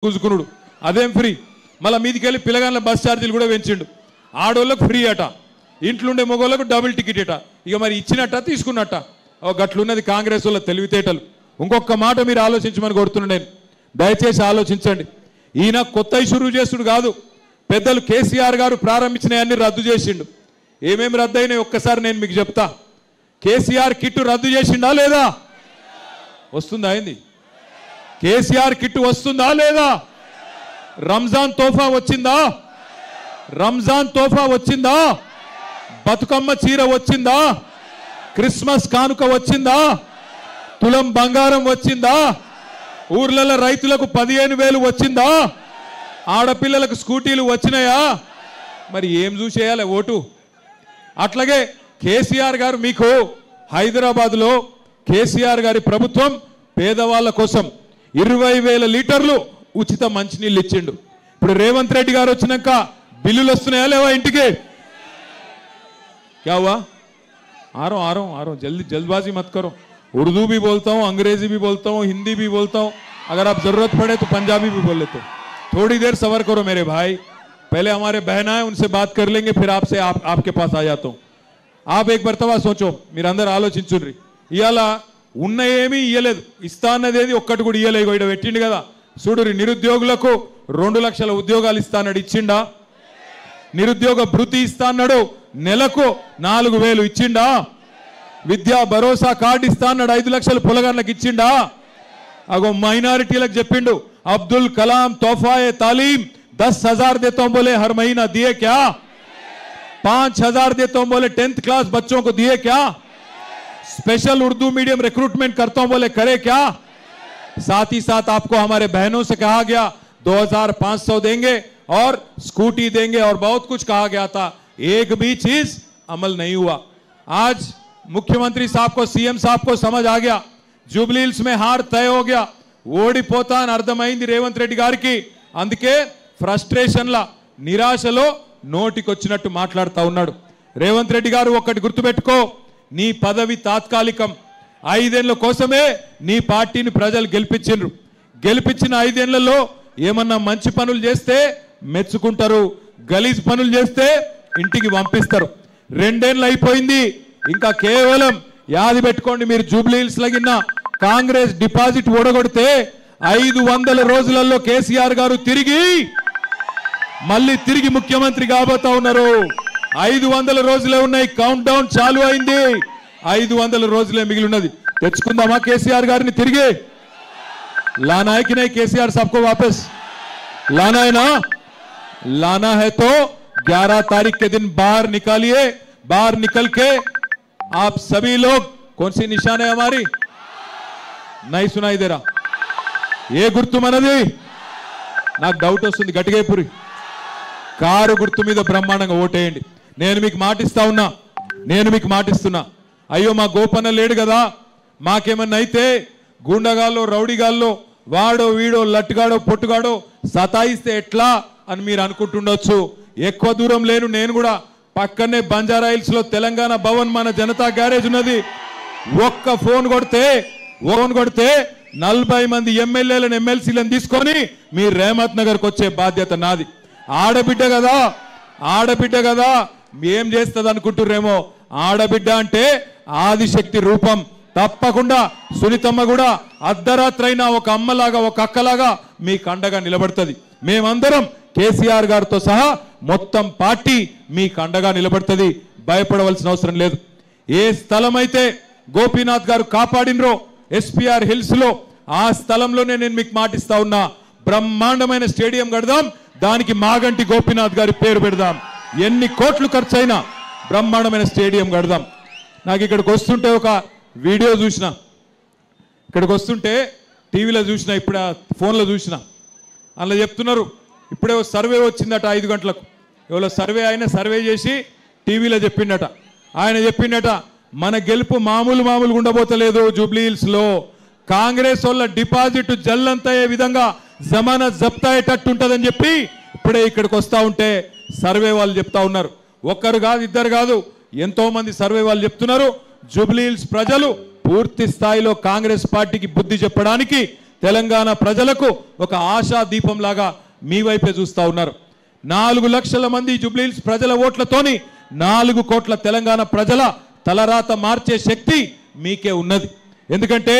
కూసుకునుడు అదేం ఫ్రీ మళ్ళీ మీదికెళ్ళి పిల్లగాళ్ళ బస్ ఛార్జీలు కూడా పెంచిండు ఆడోళ్ళకు ఫ్రీ అట ఇంట్లుండే మొగోళ్ళకు డబుల్ టికెట్ అట ఇక మరి ఇచ్చినట్ట తీసుకున్నట్ట గట్లున్నది కాంగ్రెస్ వాళ్ళ తెలివితేటలు ఇంకొక మాట మీరు ఆలోచించమని కోరుతున్నాను నేను దయచేసి ఆలోచించండి ఈయన కొత్త ఇష్యూ చేస్తుడు కాదు పెద్దలు కేసీఆర్ గారు ప్రారంభించినవన్నీ రద్దు చేసిండు ఏమేమి రద్దు అయినాయి ఒక్కసారి నేను మీకు చెప్తా కేసీఆర్ కిట్టు రద్దు చేసిండా లేదా వస్తుందా అయింది కేసీఆర్ కిట్టు వస్తుందా లేదా రంజాన్ తోఫా వచ్చిందా రంజాన్ తోఫా వచ్చిందా బతుకమ్మ చీర వచ్చిందా క్రిస్మస్ కానుక వచ్చిందా తులం బంగారం వచ్చిందా ఊర్లలో రైతులకు 15,000 వచ్చిందా ఆడపిల్లలకు స్కూటీలు వచ్చినాయా మరి ఏం చూసేయాలి ఓటు అట్లాగే కేసీఆర్ గారు మీకు హైదరాబాద్లో కేసీఆర్ గారి ప్రభుత్వం పేదవాళ్ళ కోసం 20,000 లీటర్లు ఉచిత మంచినీళ్ళు ఇచ్చిండు ఇప్పుడు రేవంత్ రెడ్డి గారు వచ్చినాక బిల్లులు వస్తున్నాయా లేవా ఇంటికి क्या हुआ आ रहा हूं जल्दी जल्दबाजी मत करो उर्दू भी बोलता हूं अंग्रेजी भी बोलता हूं हिंदी भी बोलता हूं अगर आप जरूरत पड़े तो पंजाबी भी बोल लेते थोड़ी देर सबर करो मेरे भाई पहले हमारे बहना है उनसे बात कर लेंगे फिर आपसे आपके पास आ जाता हूं आप एक मरतबा सोचो మీరందరూ ఆలోచించుర్రి ఇయాల ఉన్న ఏమీ ఇయ్యలేదు ఇస్తా అన్నదేది ఒక్కటి కూడా ఇయ్యలేదు ఇడ పెట్టిండు కదా చూడురి నిరుద్యోగులకు 2 లక్షల ఉద్యోగాలు ఇస్తానడు ఇచ్చిండా నిరుద్యోగ భృతి ఇస్తా అన్నాడు నెలకు 4,000 ఇచ్చిండా విద్యా భరోసా కార్డు ఇస్తా అన్నాడు 5 లక్షలు పొలగాళ్ళకి ఇచ్చిండా అగో మైనారిటీలకు చెప్పిండు అబ్దుల్ కలాం తోఫాయే తాలీం 10,000 देता हूं बोले हर महीना दिए क्या 5,000 देता हूं बोले 10th क्लास बच्चों को दिए क्या स्पेशल उर्दू मीडियम रिक्रूटमेंट करता हूं बोले करे क्या साथ ही साथ आपको हमारे बहनों से कहा गया 2,500 देंगे और स्कूटी देंगे और बहुत कुछ कहा गया था एक भी चीज अमल नहीं हुआ आज मुख्यमंत्री साहब को सीएम साहब को समझ आ गया जुबली हिल्स में हार तय हो गया ఓడిపోతా అని అర్థమైంది రేవంత్ రెడ్డి గారికి అందుకే ఫ్రస్ట్రేషన్ లా నిరాశలో నోటికొచ్చినట్టు మాట్లాడుతూ ఉన్నాడు రేవంత్ రెడ్డి గారు ఒక్కటి గుర్తుపెట్టుకో నీ పదవి తాత్కాలికం 5 ఏళ్ల కోసమే నీ పార్టీని ప్రజలు గెలిపించిన 5 ఏళ్లలో ఏమన్నా మంచి పనులు చేస్తే మెచ్చుకుంటారు గలీజ్ పనులు చేస్తే ఇంటికి పంపిస్తారు 2 ఏళ్ళు అయిపోయింది ఇంకా కేవలం యాది పెట్టుకోండి మీరు జూబ్లీ హిల్స్ లగిన కాంగ్రెస్ డిపాజిట్ ఓడగొడితే 500 రోజులలో కేసీఆర్ గారు మళ్ళీ తిరిగి ముఖ్యమంత్రి కాబోతా ఉన్నారు 500 రోజులే ఉన్నాయి కౌంట్ డౌన్ చాలు అయింది 500 రోజులే మిగిలి ఉన్నది తెచ్చుకుందామా కేసీఆర్ గారిని తిరిగి लाना है कि नहीं केसीआर साहब को वापस लाना है ना लाना है तो 11 तारीख के दिन बाहर निकालिए बाहर निकल के आप सभी लोग कौन सी निशान है हमारी नहीं सुनाई दे रहा ये गुर्तु मनदी నాకు డౌట్ వస్తుంది గట్టిగైపురి కారు గుర్తు మీద బ్రహ్మాండంగా ఓటేయండి నేను మీకు మాటిస్తున్నా అయ్యో మా గోపన్న లేడు కదా మాకేమన్నా అయితే గుండగాల్లో రౌడీగాల్లో వాడో వీడో లట్టుగాడో పొట్టుగాడో సతాయిస్తే ఎట్లా అని మీరు అనుకుంటుండొచ్చు ఎక్కువ దూరం లేను నేను కూడా పక్కనే బంజారా హిల్స్ లో తెలంగాణ భవన్ మన జనతా గ్యారేజ్ ఉన్నది ఒక్క ఫోన్ కొడితే 40 మంది ఎమ్మెల్యేలను ఎమ్మెల్సీలను తీసుకొని మీ రేమత్ నగర్కి వచ్చే బాధ్యత నాది ఆడబిడ్డ కదా ఏం చేస్తుంది అనుకుంటుర్రేమో ఆడబిడ్డ అంటే ఆదిశక్తి రూపం తప్పకుండా సునీతమ్మ కూడా అర్ధరాత్రైనా ఒక అమ్మలాగా ఒక అక్కలాగా మీకు అండగా నిలబడుతుంది మేమందరం కేసీఆర్ గారితో సహా మొత్తం పార్టీ మీకు అండగా నిలబడుతుంది భయపడవలసిన అవసరం లేదు ఏ స్థలం అయితే గోపీనాథ్ గారు కాపాడినరో ఎస్పీఆర్ హిల్స్ లో ఆ స్థలంలోనే నేను మీకు మాటిస్తా ఉన్నా బ్రహ్మాండమైన స్టేడియం కడదాం దానికి మాగంటి గోపీనాథ్ గారి పేరు పెడదాం ఎన్ని కోట్లు ఖర్చైనా బ్రహ్మాండమైన స్టేడియం కడదాం నాకు ఇక్కడికి వస్తుంటే ఒక వీడియో చూసిన ఇక్కడికి వస్తుంటే టీవీలో చూసిన ఇప్పుడు ఫోన్లో చూసిన అందులో చెప్తున్నారు ఇప్పుడే సర్వే వచ్చిందట 5 గంటలకు ఎవరో సర్వే ఆయన సర్వే చేసి టీవీలో చెప్పిండట మన గెలుపు మామూలుగా ఉండబోతలేదు జూబ్లీ హిల్స్ లో కాంగ్రెస్ వాళ్ళ డిపాజిట్ జల్లంతయ్యే విధంగా జమానత్ జప్తా అయ్యేటట్టు ఉంటుందని చెప్పి ఇప్పుడే ఇక్కడికి వస్తూ ఉంటే సర్వే వాళ్ళు చెప్తా ఉన్నారు ఒక్కరు కాదు ఇద్దరు కాదు ఎంతో మంది సర్వే వాళ్ళు చెప్తున్నారు జూబ్లీ హిల్స్ ప్రజలు పూర్తి స్థాయిలో కాంగ్రెస్ పార్టీకి బుద్ధి చెప్పడానికి తెలంగాణ ప్రజలకు ఒక ఆశా దీపం లాగా మీ వైపే చూస్తా ఉన్నారు. 4 లక్షల మంది జూబ్లీహిల్స్ ప్రజల ఓట్లతోని 4 కోట్ల తెలంగాణ ప్రజల తలరాత మార్చే శక్తి మీకే ఉన్నది. ఎందుకంటే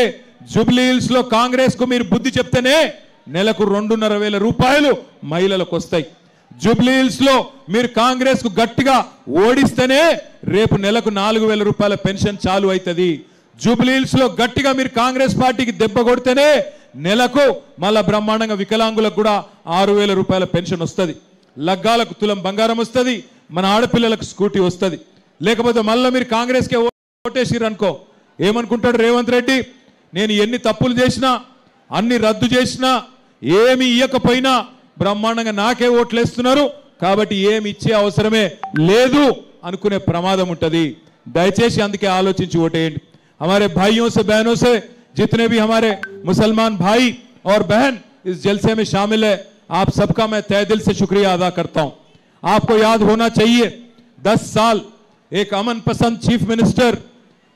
జూబ్లీహిల్స్ లో కాంగ్రెస్ కు మీరు బుద్ధి చెప్తేనే నెలకు 2,500 రూపాయలు మహిళలకు వస్తాయి. జూబ్లీహిల్స్ లో మీరు కాంగ్రెస్ కు గట్టిగా ఓడిస్తేనే రేపు నెలకు 4,000 రూపాయల పెన్షన్ చాలు అవుతుంది. జూబ్లీహిల్స్ లో గట్టిగా మీరు కాంగ్రెస్ పార్టీకి దెబ్బ కొడితేనే నెలకు మళ్ళా బ్రహ్మాండంగా వికలాంగులకు కూడా 6,000 రూపాయల పెన్షన్ వస్తుంది. లగ్గాలకు తులం బంగారం వస్తుంది. మన ఆడపిల్లలకు స్కూటీ వస్తుంది. లేకపోతే మళ్ళీ మీరు కాంగ్రెస్కే ఓటేసిరు అనుకో, ఏమనుకుంటాడు రేవంత్ రెడ్డి, నేను ఎన్ని తప్పులు చేసినా అన్ని రద్దు చేసినా ఏమి ఇయ్యకపోయినా బ్రహ్మాండంగా నాకే ఓట్లేస్తున్నారు కాబట్టి ఏమి ఇచ్చే అవసరమే లేదు అనుకునే ప్రమాదం ఉంటుంది. దయచేసి అందుకే ఆలోచించి ఓటేయండి. हमारे भाइयों से बहनों से जितने भी हमारे मुसलमान भाई और बहन इस जलसे में शामिल है, आप सबका मैं तहे दिल से शुक्रिया अदा करता हूं. आपको याद होना चाहिए 10 साल एक अमन पसंद चीफ मिनिस्टर,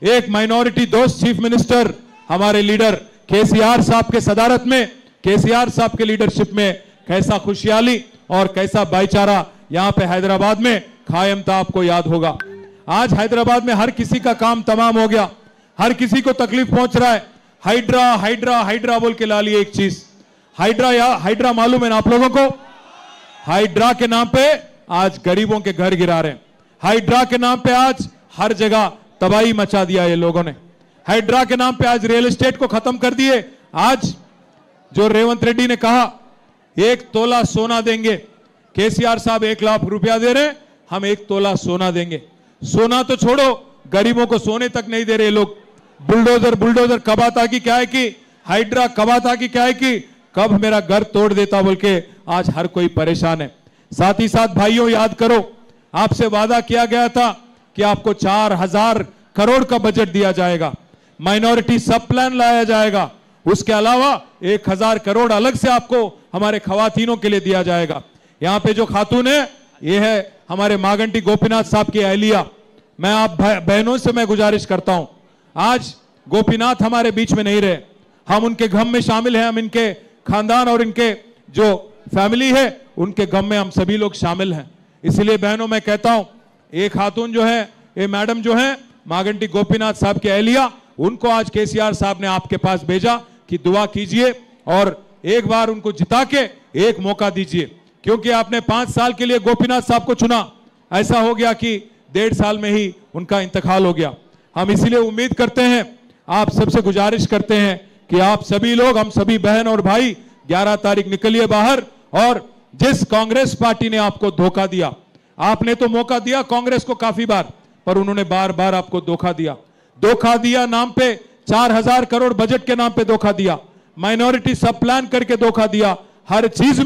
एक माइनॉरिटी दोस्त चीफ मिनिस्टर हमारे लीडर केसीआर साहब के सदारत में, केसीआर साहब के लीडरशिप में कैसा खुशहाली और कैसा भाईचारा यहां पे हैदराबाद में कायम था, आपको याद होगा. आज हैदराबाद में हर किसी का काम तमाम हो गया, हर किसी को तकलीफ पहुंच रहा है. हाइड्रा हाइड्रा हाइड्रा बोल के ला लिए एक चीज. हाइड्रा या हाइड्रा मालूम है ना आप लोगों को? हाइड्रा के नाम पे आज गरीबों के घर गिरा रहे हैं. हाइड्रा के नाम पे आज हर जगह तबाही मचा दिया ये लोगों ने. हाइड्रा के नाम पे आज रियल एस्टेट को खत्म कर दिए. आज जो रेवंत रेड्डी ने कहा 1 तोला सोना देंगे, केसीआर साहब 1 लाख रुपया दे रहे, हम 1 तोला सोना देंगे. सोना तो छोड़ो, गरीबों को सोने तक नहीं दे रहे लोग. बुलडोजर बुलडोजर कब आता कि क्या है कि हाइड्रा कब आता कि क्या है कि कब मेरा घर तोड़ देता बोल के आज हर कोई परेशान है. साथ ही साथ भाइयों याद करो, आपसे वादा किया गया था कि आपको 4,000 करोड़ का बजट दिया जाएगा, माइनॉरिटी सब प्लान लाया जाएगा, उसके अलावा 1,000 करोड़ अलग से आपको हमारे खवातीनों के लिए दिया जाएगा. यहां पे जो खातून है ये है हमारे मागंटी गोपीनाथ साहब की अहलिया. मैं आप बहनों से मैं गुजारिश करता हूं, आज गोपीनाथ हमारे बीच में नहीं रहे, हम उनके गम में शामिल हैं, हम इनके खानदान और इनके जो फैमिली है उनके गम में हम सभी लोग शामिल हैं. इसलिए बहनों मैं कहता हूं, एक खातून जो है, ये मैडम जो है मागंटी गोपीनाथ साहब की अहलिया, उनको आज केसीआर साहब ने आपके पास भेजा कि दुआ कीजिए और एक बार उनको जिता के एक मौका दीजिए, क्योंकि आपने 5 साल के लिए गोपीनाथ साहब को चुना, ऐसा हो गया कि 1.5 साल में ही उनका इंतकाल हो गया. हम इसीलिए उम्मीद करते हैं, आप सबसे गुजारिश करते हैं कि आप सभी लोग, हम सभी बहन और भाई 11 तारीख निकलिए बाहर. और जिस कांग्रेस पार्टी ने आपको धोखा दिया, आपने तो मौका दिया कांग्रेस को काफी बार, पर उन्होंने बार बार आपको धोखा दिया. धोखा दिया नाम पे 4,000 करोड़ बजट के नाम पे धोखा दिया, माइनॉरिटी सब प्लान करके धोखा दिया, हर चीज